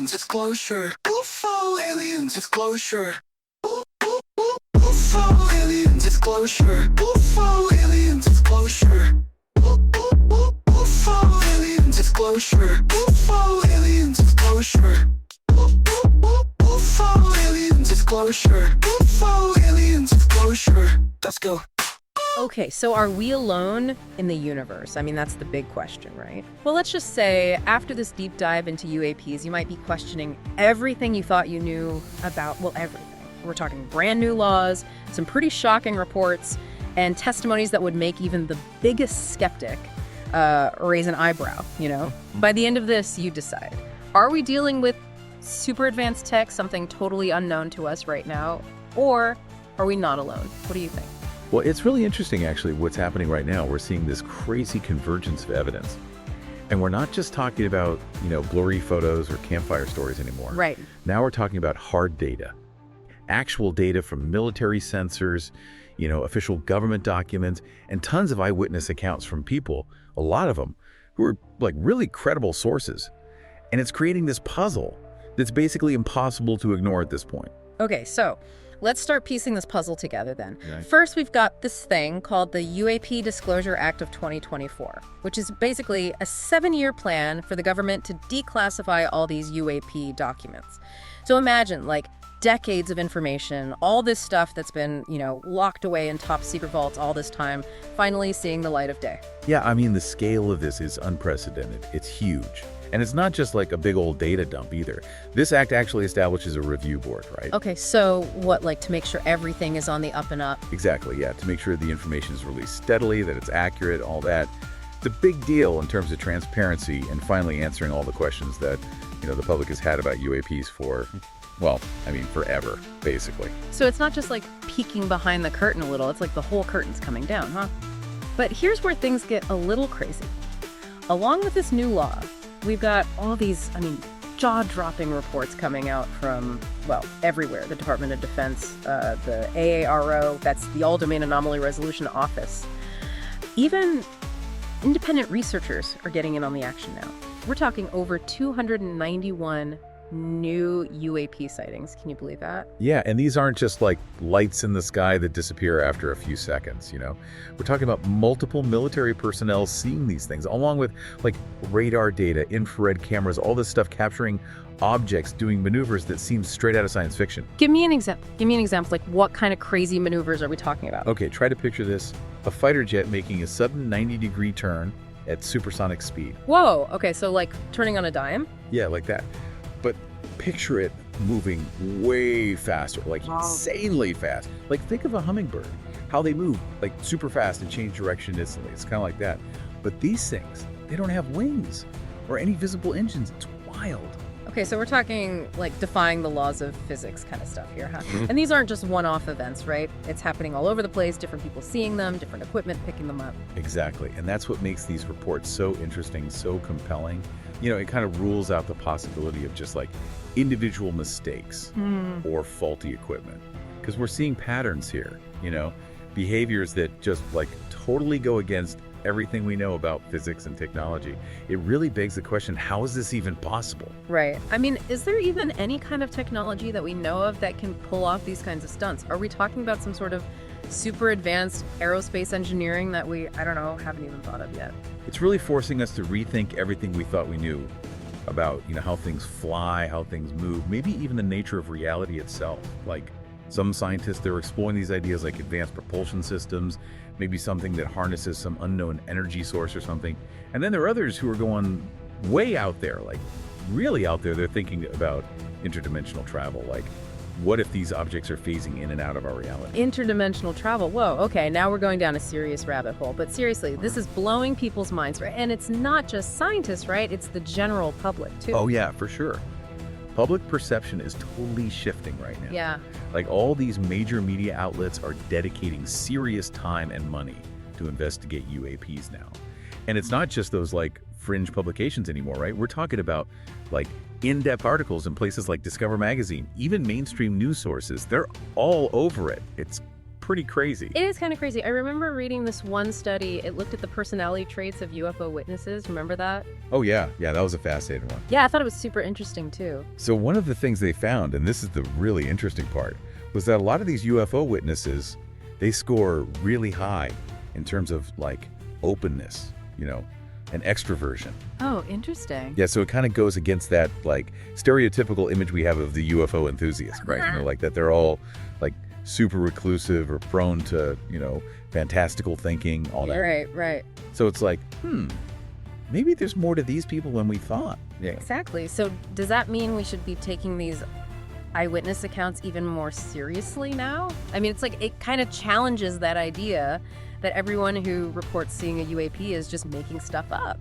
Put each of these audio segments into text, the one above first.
aliens disclosure. UFO aliens disclosure. UFO aliens disclosure. UFO aliens disclosure. UFO aliens disclosure. UFO aliens disclosure. UFO aliens disclosure. UFO aliens disclosure. Let's go. Okay, so are we alone in the universe? I mean, that's the big question, right? Well, let's just say after this deep dive into UAPs, you might be questioning everything you thought you knew about, well, everything. We're talking brand new laws, some pretty shocking reports, and testimonies that would make even the biggest skeptic raise an eyebrow, you know? By the end of this, you decide. Are we dealing with super advanced tech, something totally unknown to us right now, or are we not alone? What do you think? Well, it's really interesting, actually, what's happening right now. We're seeing this crazy convergence of evidence. And we're not just talking about, blurry photos or campfire stories anymore. Right. Now we're talking about hard data, actual data from military sensors, official government documents, and tons of eyewitness accounts from people, a lot of them, who are like really credible sources. And it's creating this puzzle that's basically impossible to ignore at this point. Okay, so let's start piecing this puzzle together then. Okay. First, we've got this thing called the UAP Disclosure Act of 2024, which is basically a 7-year plan for the government to declassify all these UAP documents. So imagine, like, decades of information, all this stuff that's been, locked away in top secret vaults all this time, finally seeing the light of day. Yeah, I mean, the scale of this is unprecedented. It's huge. And it's not just like a big old data dump either. This act actually establishes a review board, right? Okay, so what, like to make sure everything is on the up and up? Exactly, yeah, to make sure the information is released steadily, that it's accurate, all that. It's a big deal in terms of transparency and finally answering all the questions that, the public has had about UAPs for, forever, basically. So it's not just like peeking behind the curtain a little, it's like the whole curtain's coming down, huh? But here's where things get a little crazy. Along with this new law, we've got all these, jaw-dropping reports coming out from, everywhere. The Department of Defense, the AARO, that's the All-Domain Anomaly Resolution Office. Even independent researchers are getting in on the action now. We're talking over 291 new UAP sightings. Can you believe that? Yeah, and these aren't just like lights in the sky that disappear after a few seconds, We're talking about multiple military personnel seeing these things, along with like radar data, infrared cameras, all this stuff capturing objects doing maneuvers that seem straight out of science fiction. Give me an example. Like, what kind of crazy maneuvers are we talking about? Okay, try to picture this. A fighter jet making a sudden 90-degree turn at supersonic speed. Whoa, okay, so like turning on a dime? Yeah, like that. But picture it moving way faster, like insanely fast. Like think of a hummingbird, how they move like super fast and change direction instantly. It's kind of like that. But these things, they don't have wings or any visible engines. It's wild. Okay, so we're talking like defying the laws of physics kind of stuff here, huh? And these aren't just one-off events, right? It's happening all over the place, different people seeing them, different equipment picking them up. Exactly, and that's what makes these reports so interesting, so compelling. It kind of rules out the possibility of just like individual mistakes or faulty equipment. Because we're seeing patterns here, behaviors that just like totally go against everything we know about physics and technology. It really begs the question, how is this even possible? Right. I mean, is there even any kind of technology that we know of that can pull off these kinds of stunts? Are we talking about some sort of super advanced aerospace engineering that we, haven't even thought of yet? It's really forcing us to rethink everything we thought we knew about, how things fly, how things move, maybe even the nature of reality itself. Like some scientists, they're exploring these ideas like advanced propulsion systems, maybe something that harnesses some unknown energy source or something. And then there are others who are going way out there, like really out there. They're thinking about interdimensional travel, like what if these objects are phasing in and out of our reality? Interdimensional travel. Whoa, okay, now we're going down a serious rabbit hole. But seriously, this is blowing people's minds, right? And it's not just scientists, right? It's the general public, too. Oh, yeah, for sure. Public perception is totally shifting right now. Yeah. Like all these major media outlets are dedicating serious time and money to investigate UAPs now. And it's not just those like fringe publications anymore, right? We're talking about like in-depth articles in places like Discover Magazine, even mainstream news sources. They're all over it. It's pretty crazy. It is kind of crazy. I remember reading this one study. It looked at the personality traits of UFO witnesses. Remember that? Oh, yeah. Yeah, that was a fascinating one. Yeah, I thought it was super interesting, too. So one of the things they found, and this is the really interesting part, was that a lot of these UFO witnesses, they score really high in terms of, like, openness, and extroversion. Oh, interesting. Yeah, so it kind of goes against that, like, stereotypical image we have of the UFO enthusiast, right? Like that they're all, like, super reclusive or prone to, fantastical thinking, all that. Right. So it's like, maybe there's more to these people than we thought. Yeah. Exactly. So does that mean we should be taking these eyewitness accounts even more seriously now? I mean, it's like it kind of challenges that idea that everyone who reports seeing a UAP is just making stuff up,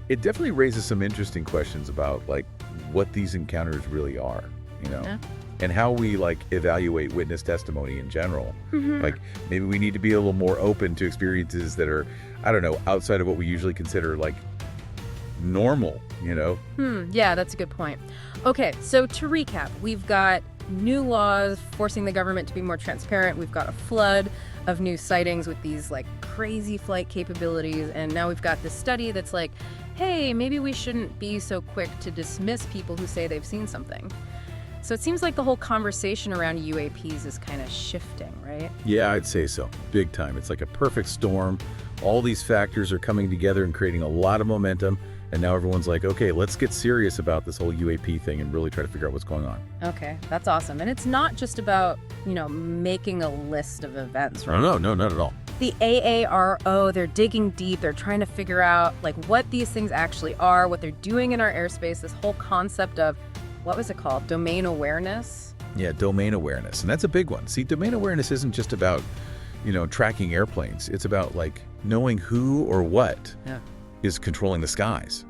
It definitely raises some interesting questions about, like, what these encounters really are, Yeah. and how we, like, evaluate witness testimony in general. Mm-hmm. Like, maybe we need to be a little more open to experiences that are, I don't know, outside of what we usually consider, like, normal, Yeah, that's a good point. Okay, so to recap, we've got new laws forcing the government to be more transparent. We've got a flood of new sightings with these, like, crazy flight capabilities. And now we've got this study that's like, hey, maybe we shouldn't be so quick to dismiss people who say they've seen something. So it seems like the whole conversation around UAPs is kind of shifting, right? Yeah, I'd say so. Big time. It's like a perfect storm. All these factors are coming together and creating a lot of momentum. And now everyone's like, okay, let's get serious about this whole UAP thing and really try to figure out what's going on. Okay, that's awesome. And it's not just about, making a list of events, right? No, not at all. The AARO, they're digging deep. They're trying to figure out, like, what these things actually are, what they're doing in our airspace, this whole concept of, what was it called? Domain awareness? Yeah, domain awareness. And that's a big one. See, domain awareness isn't just about, tracking airplanes. It's about, like, knowing who or what is controlling the skies.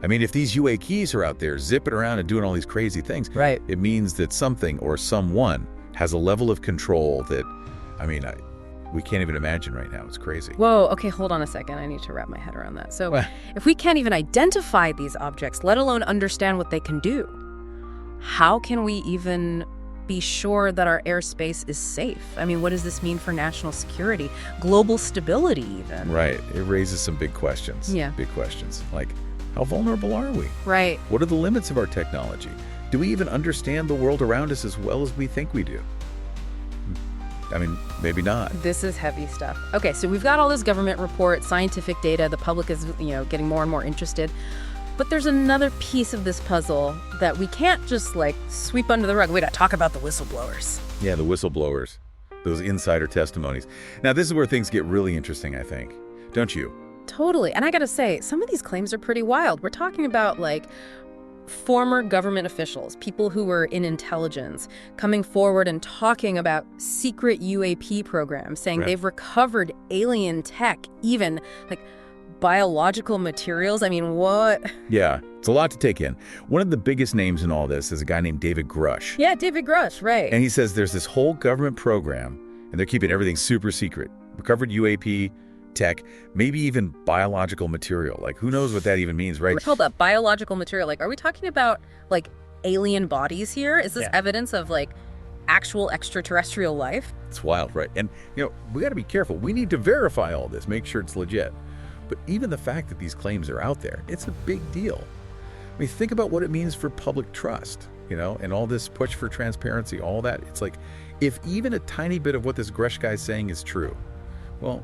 I mean, if these UAPs are out there zipping around and doing all these crazy things, right, it means that something or someone has a level of control that, we can't even imagine right now. It's crazy. Whoa, okay, hold on a second. I need to wrap my head around that. So if we can't even identify these objects, let alone understand what they can do, how can we even be sure that our airspace is safe? I mean, what does this mean for national security, global stability even? Right. It raises some big questions. Yeah. Big questions. Like, how vulnerable are we? Right. What are the limits of our technology? Do we even understand the world around us as well as we think we do? I mean, maybe not. This is heavy stuff. Okay, so we've got all this government report, scientific data, the public is, getting more and more interested. But there's another piece of this puzzle that we can't just, like, sweep under the rug. We gotta talk about the whistleblowers. Yeah, the whistleblowers. Those insider testimonies. Now, this is where things get really interesting, I think. Don't you? Totally. And I gotta say, some of these claims are pretty wild. We're talking about, like, former government officials, people who were in intelligence, coming forward and talking about secret UAP programs, saying they've recovered alien tech, even, like, biological materials. I mean, what? Yeah, it's a lot to take in. One of the biggest names in all this is a guy named David Grush. Yeah, David Grush, right. And he says there's this whole government program, and they're keeping everything super secret. Recovered UAP tech, maybe even biological material. Like, who knows what that even means, right? Hold up, biological material. Like, are we talking about, like, alien bodies here? Is this evidence of, like, actual extraterrestrial life? It's wild, right? And, we got to be careful. We need to verify all this, make sure it's legit. But even the fact that these claims are out there, it's a big deal. I mean, think about what it means for public trust, and all this push for transparency, all that. It's like, if even a tiny bit of what this Grush guy's saying is true, well,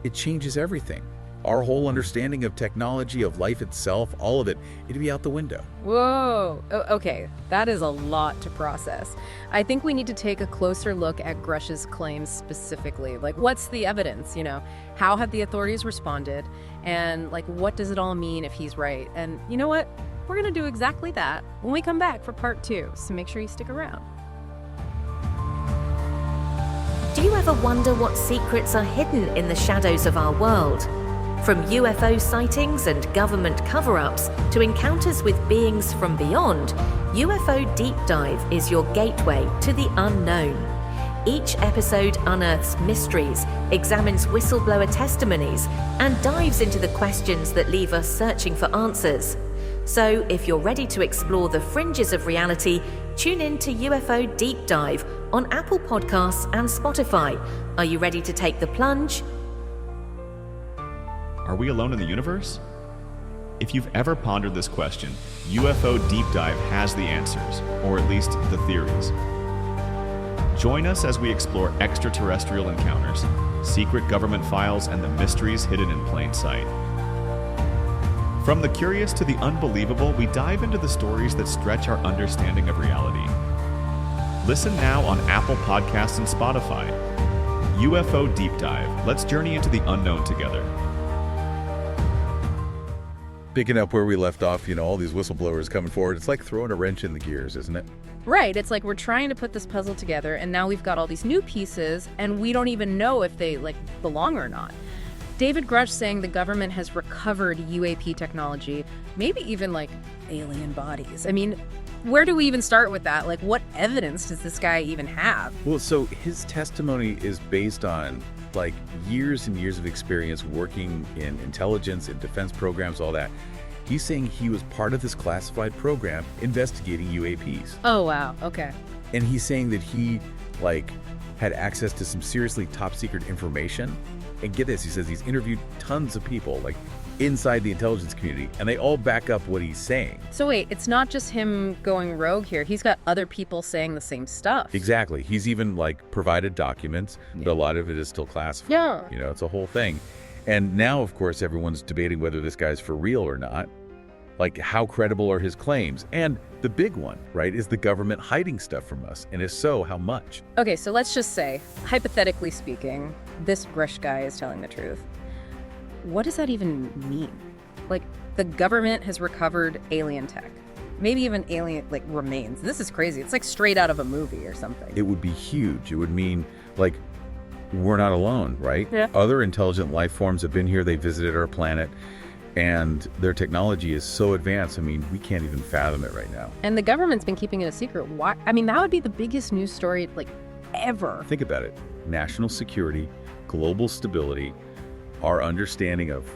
it changes everything. Our whole understanding of technology, of life itself, all of it, it'd be out the window. Whoa. Okay, that is a lot to process. I think we need to take a closer look at Grush's claims specifically. Like, what's the evidence, How have the authorities responded? And, like, what does it all mean if he's right? And you know what? We're going to do exactly that when we come back for part 2, so make sure you stick around. Do you ever wonder what secrets are hidden in the shadows of our world? From UFO sightings and government cover-ups to encounters with beings from beyond, UFO Deep Dive is your gateway to the unknown. Each episode unearths mysteries, examines whistleblower testimonies, and dives into the questions that leave us searching for answers. So, if you're ready to explore the fringes of reality, tune in to UFO Deep Dive on Apple Podcasts and Spotify. Are you ready to take the plunge? Are we alone in the universe? If you've ever pondered this question, UFO Deep Dive has the answers, or at least the theories. Join us as we explore extraterrestrial encounters, secret government files, and the mysteries hidden in plain sight. From the curious to the unbelievable, we dive into the stories that stretch our understanding of reality. Listen now on Apple Podcasts and Spotify. UFO Deep Dive. Let's journey into the unknown together. Picking up where we left off, all these whistleblowers coming forward, it's like throwing a wrench in the gears, isn't it? Right, it's like we're trying to put this puzzle together, and now we've got all these new pieces, and we don't even know if they, belong or not. David Grush saying the government has recovered UAP technology, maybe even, alien bodies. I mean, where do we even start with that? What evidence does this guy even have? Well, so his testimony is based on, years and years of experience working in intelligence and defense programs, all that. He's saying he was part of this classified program investigating UAPs. Oh, wow. Okay. And he's saying that he, had access to some seriously top secret information. And get this, he says he's interviewed tons of people, inside the intelligence community, and they all back up what he's saying. So wait, it's not just him going rogue here. He's got other people saying the same stuff. Exactly. He's even, provided documents, but a lot of it is still classified. Yeah. It's a whole thing. And now, of course, everyone's debating whether this guy's for real or not. How credible are his claims? And the big one, right, is the government hiding stuff from us? And if so, how much? Okay, so let's just say, hypothetically speaking, this Grush guy is telling the truth. What does that even mean? The government has recovered alien tech. Maybe even alien, remains. This is crazy. It's straight out of a movie or something. It would be huge. It would mean, we're not alone, right? Yeah. Other intelligent life forms have been here. They visited our planet. And their technology is so advanced, we can't even fathom it right now. And the government's been keeping it a secret. Why? That would be the biggest news story, ever. Think about it. National security, global stability, our understanding of,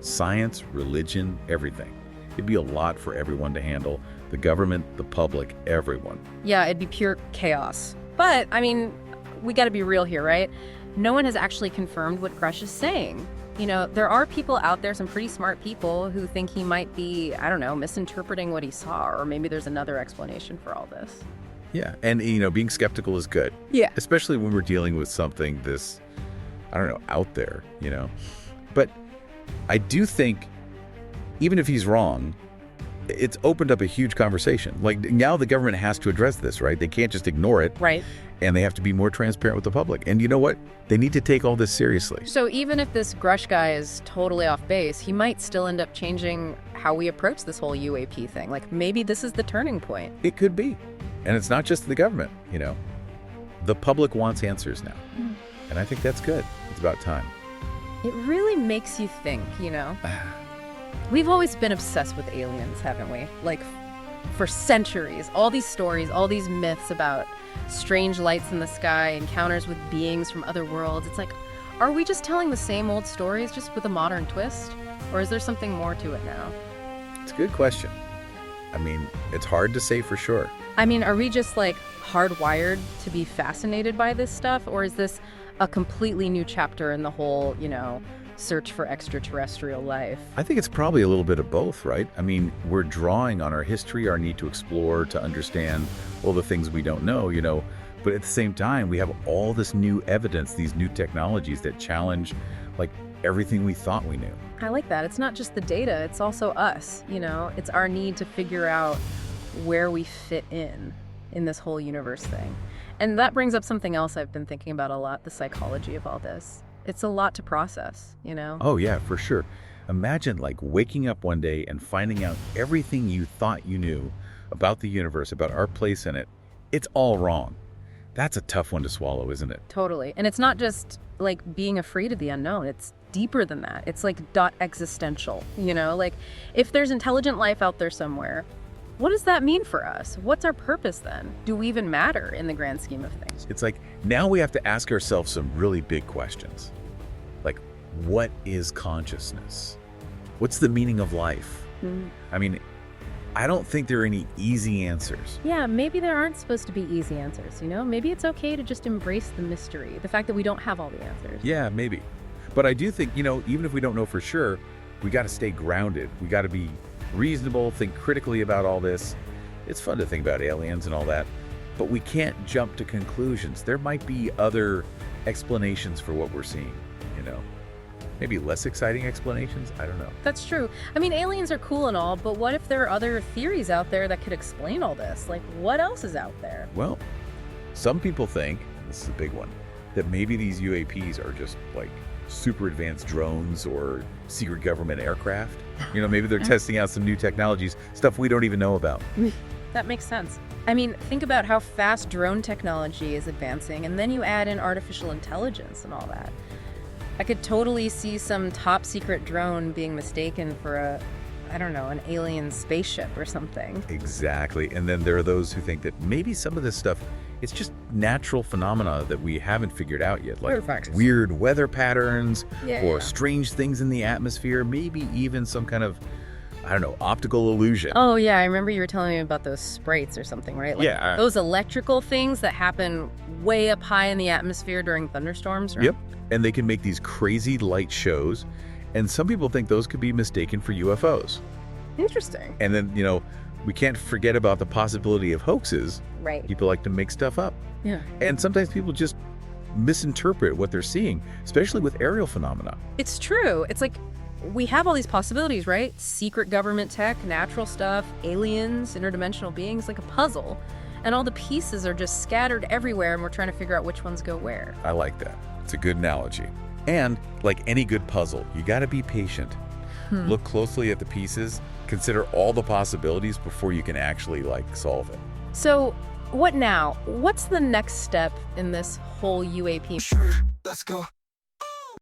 science, religion, everything. It'd be a lot for everyone to handle. The government, the public, everyone. Yeah, it'd be pure chaos. But, we gotta be real here, right? No one has actually confirmed what Grush is saying. There are people out there, some pretty smart people, who think he might be, misinterpreting what he saw, or maybe there's another explanation for all this. Yeah, and, being skeptical is good. Yeah. Especially when we're dealing with something this, out there, But I do think, even if he's wrong, it's opened up a huge conversation. Now the government has to address this, right? They can't just ignore it. Right. And they have to be more transparent with the public. And you know what? They need to take all this seriously. So even if this Grush guy is totally off base, he might still end up changing how we approach this whole UAP thing. Maybe this is the turning point. It could be. And it's not just the government, The public wants answers now. And I think that's good. It's about time. It really makes you think, We've always been obsessed with aliens, haven't we? For centuries. All these stories, all these myths about strange lights in the sky, encounters with beings from other worlds. It's are we just telling the same old stories just with a modern twist? Or is there something more to it now? It's a good question. It's hard to say for sure. Are we just hardwired to be fascinated by this stuff? Or is this a completely new chapter in the whole, search for extraterrestrial life? I think it's probably a little bit of both, right? We're drawing on our history, our need to explore, to understand all the things we don't know, but at the same time, we have all this new evidence, these new technologies that challenge, everything we thought we knew. I like that. It's not just the data, it's also us, It's our need to figure out where we fit in this whole universe thing. And that brings up something else I've been thinking about a lot, the psychology of all this. It's a lot to process, Oh, yeah, for sure. Imagine, waking up one day and finding out everything you thought you knew about the universe, about our place in it. It's all wrong. That's a tough one to swallow, isn't it? Totally. And it's not just, being afraid of the unknown. It's deeper than that. It's, existential, If there's intelligent life out there somewhere, what does that mean for us? What's our purpose then? Do we even matter in the grand scheme of things? It's now we have to ask ourselves some really big questions. What is consciousness? What's the meaning of life? I don't think there are any easy answers. Yeah, maybe there aren't supposed to be easy answers, you know? Maybe it's okay to just embrace the mystery, the fact that we don't have all the answers. Yeah, maybe. But I do think, even if we don't know for sure, we got to stay grounded. We got to be reasonable, think critically about all this. It's fun to think about aliens and all that, but we can't jump to conclusions. There might be other explanations for what we're seeing, Maybe less exciting explanations? I don't know. That's true. I mean, aliens are cool and all, but what if there are other theories out there that could explain all this? Like, what else is out there? Well, some people think, this is a big one, that maybe these UAPs are just like super advanced drones or secret government aircraft. Maybe they're testing out some new technologies, stuff we don't even know about. That makes sense. I mean, think about how fast drone technology is advancing, and then you add in artificial intelligence and all that. I could totally see some top secret drone being mistaken for an alien spaceship or something. Exactly. And then there are those who think that maybe some of this stuff, it's just natural phenomena that we haven't figured out yet, like weird weather patterns or strange things in the atmosphere, maybe even some kind of, optical illusion. Oh, yeah, I remember you were telling me about those sprites or something, right? Like those electrical things that happen way up high in the atmosphere during thunderstorms, right? Yep. And they can make these crazy light shows, and some people think those could be mistaken for UFOs. Interesting. And then, we can't forget about the possibility of hoaxes. Right. People like to make stuff up. Yeah. And sometimes people just misinterpret what they're seeing, especially with aerial phenomena. It's true. It's like we have all these possibilities, right? Secret government tech, natural stuff, aliens, interdimensional beings, like a puzzle. And all the pieces are just scattered everywhere, and we're trying to figure out which ones go where. I like that. It's a good analogy. And like any good puzzle, you got to be patient. Look closely at the pieces, consider all the possibilities before you can actually solve it. So what now? What's the next step in this whole UAP? Sure, let's go.